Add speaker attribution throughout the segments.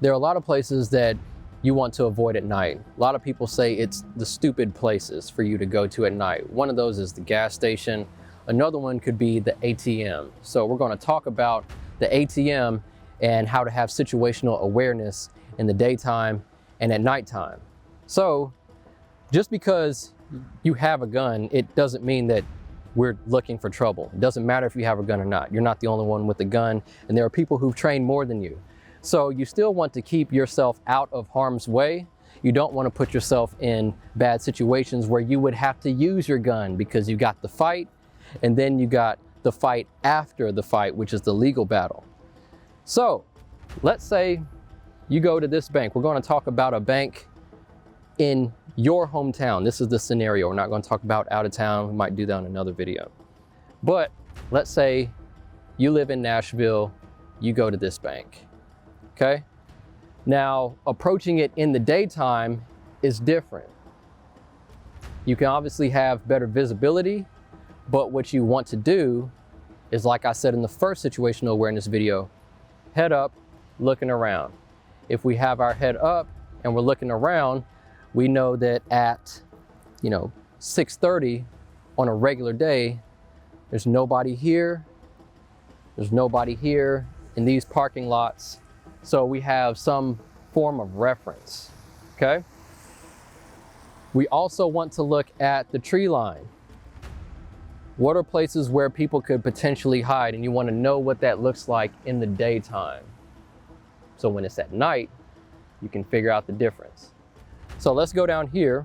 Speaker 1: There are a lot of places that you want to avoid at night. A lot of people say it's the stupid places for you to go to at night. One of those is the gas station. Another one could be the ATM. So we're going to talk about the ATM and how to have situational awareness in the daytime and at nighttime. So just because you have a gun, it doesn't mean that we're looking for trouble. It doesn't matter if you have a gun or not. You're not the only one with a gun, and there are people who've trained more than you. So you still want to keep yourself out of harm's way. You don't want to put yourself in bad situations where you would have to use your gun because you got the fight, and then you got the fight after the fight, which is the legal battle. So let's say you go to this bank. We're going to talk about a bank in your hometown. This is the scenario. We're not going to talk about out of town. We might do that in another video. But let's say you live in Nashville, you go to this bank. Okay? Now, approaching it in the daytime is different. You can obviously have better visibility, but what you want to do is, like I said in the first situational awareness video, head up, looking around. If we have our head up and we're looking around, we know that at 6:30 on a regular day, there's nobody here, there's nobody here in these parking lots. So we have some form of reference, okay? We also want to look at the tree line. What are places where people could potentially hide? And you want to know what that looks like in the daytime. So when it's at night, you can figure out the difference. So let's go down here.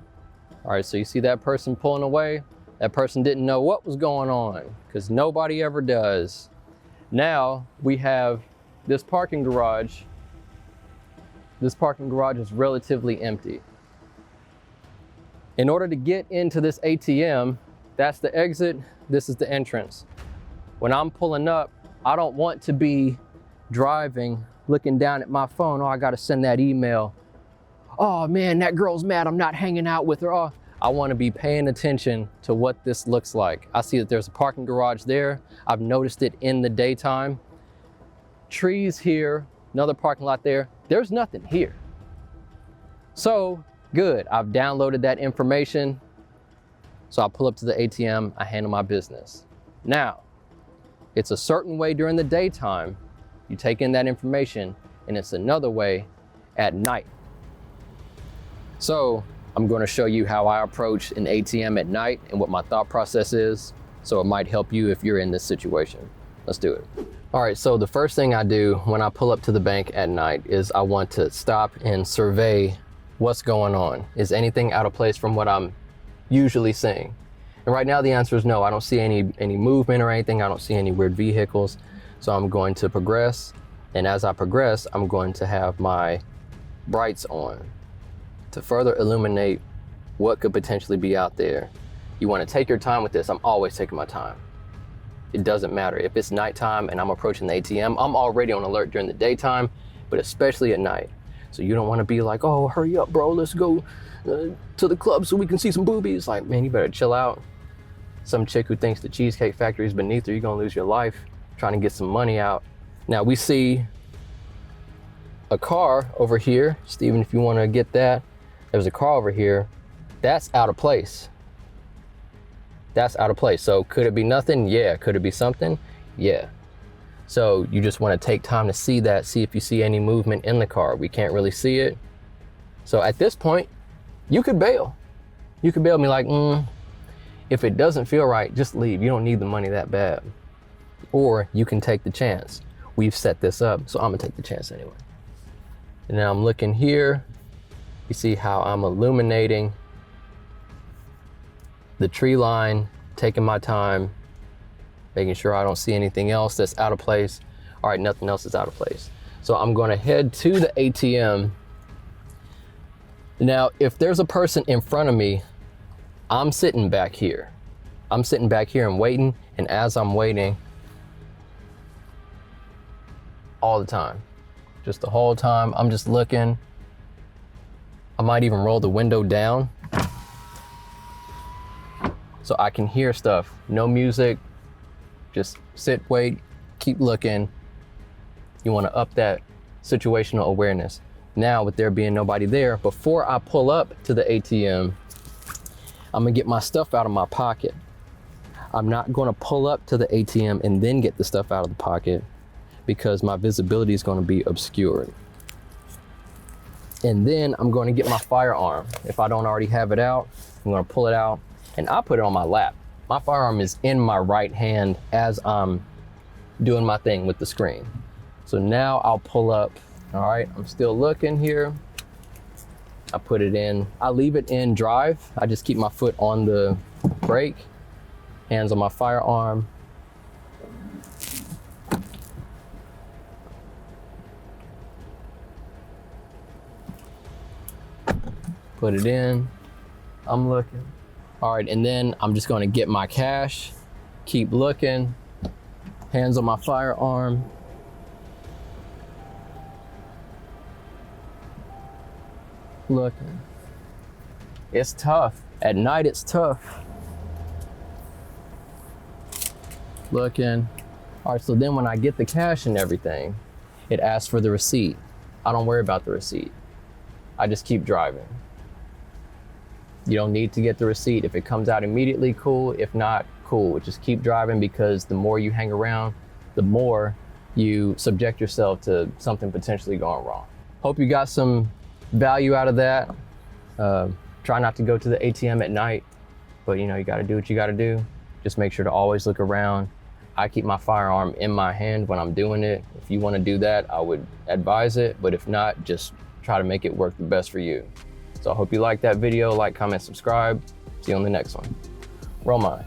Speaker 1: All right, so you see that person pulling away? That person didn't know what was going on because nobody ever does. Now we have this parking garage. This parking garage is relatively empty. In order to get into this ATM, that's the exit, this is the entrance. When I'm pulling up, I don't want to be driving, looking down at my phone. Oh, I gotta send that email. Oh man, that girl's mad, I'm not hanging out with her. Oh, I wanna be paying attention to what this looks like. I see that there's a parking garage there. I've noticed it in the daytime. Trees here, another parking lot there. There's nothing here. So good, I've downloaded that information. So I pull up to the ATM, I handle my business. Now, it's a certain way during the daytime, you take in that information, and it's another way at night. So I'm going to show you how I approach an ATM at night and what my thought process is. So it might help you if you're in this situation. Let's do it. All right, so the first thing I do when I pull up to the bank at night is I want to stop and survey what's going on. Is anything out of place from what I'm usually seeing? And right now the answer is no. I don't see any movement or anything. I don't see any weird vehicles. So I'm going to progress. And as I progress, I'm going to have my brights on to further illuminate what could potentially be out there. You want to take your time with this. I'm always taking my time. It doesn't matter. If it's nighttime and I'm approaching the ATM, I'm already on alert during the daytime, but especially at night. So you don't want to be like, oh, hurry up, bro. Let's go to the club so we can see some boobies. Like, man, you better chill out. Some chick who thinks the Cheesecake Factory is beneath her, you're going to lose your life trying to get some money out. Now we see a car over here. Steven, if you want to get that, there's a car over here. That's out of place. That's out of place. So could it be nothing? Yeah. Could it be something? Yeah. So you just want to take time to see that, see if you see any movement in the car. We can't really see it. So at this point, you could bail. You could bail me like, if it doesn't feel right, just leave. You don't need the money that bad. Or you can take the chance. We've set this up, so I'm gonna take the chance anyway. And now I'm looking here. You see how I'm illuminating the tree line, taking my time, making sure I don't see anything else that's out of place. All right, nothing else is out of place. So I'm gonna head to the ATM. Now, if there's a person in front of me, I'm sitting back here. I'm sitting back here and waiting, and as I'm waiting, all the time, just the whole time, I'm just looking. I might even roll the window down so I can hear stuff. No music, just sit, wait, keep looking. You want to up that situational awareness. Now, with there being nobody there, before I pull up to the ATM, I'm gonna get my stuff out of my pocket. I'm not gonna pull up to the ATM and then get the stuff out of the pocket because my visibility is gonna be obscured. And then I'm gonna get my firearm. If I don't already have it out, I'm gonna pull it out and I put it on my lap. My firearm is in my right hand as I'm doing my thing with the screen. So now I'll pull up. All right, I'm still looking here. I put it in, I leave it in drive. I just keep my foot on the brake, hands on my firearm. Put it in, I'm looking. All right, and then I'm just gonna get my cash, keep looking, hands on my firearm. Looking. It's tough. At night, it's tough. Looking. All right, so then when I get the cash and everything, it asks for the receipt. I don't worry about the receipt. I just keep driving. You don't need to get the receipt. If it comes out immediately, cool. If not, cool. Just keep driving because the more you hang around, the more you subject yourself to something potentially going wrong. Hope you got some value out of that. Try not to go to the ATM at night, but you know, you gotta do what you gotta do. Just make sure to always look around. I keep my firearm in my hand when I'm doing it. If you wanna do that, I would advise it, but if not, just try to make it work the best for you. So I hope you liked that video. Like, comment, subscribe. See you on the next one. Roll mine.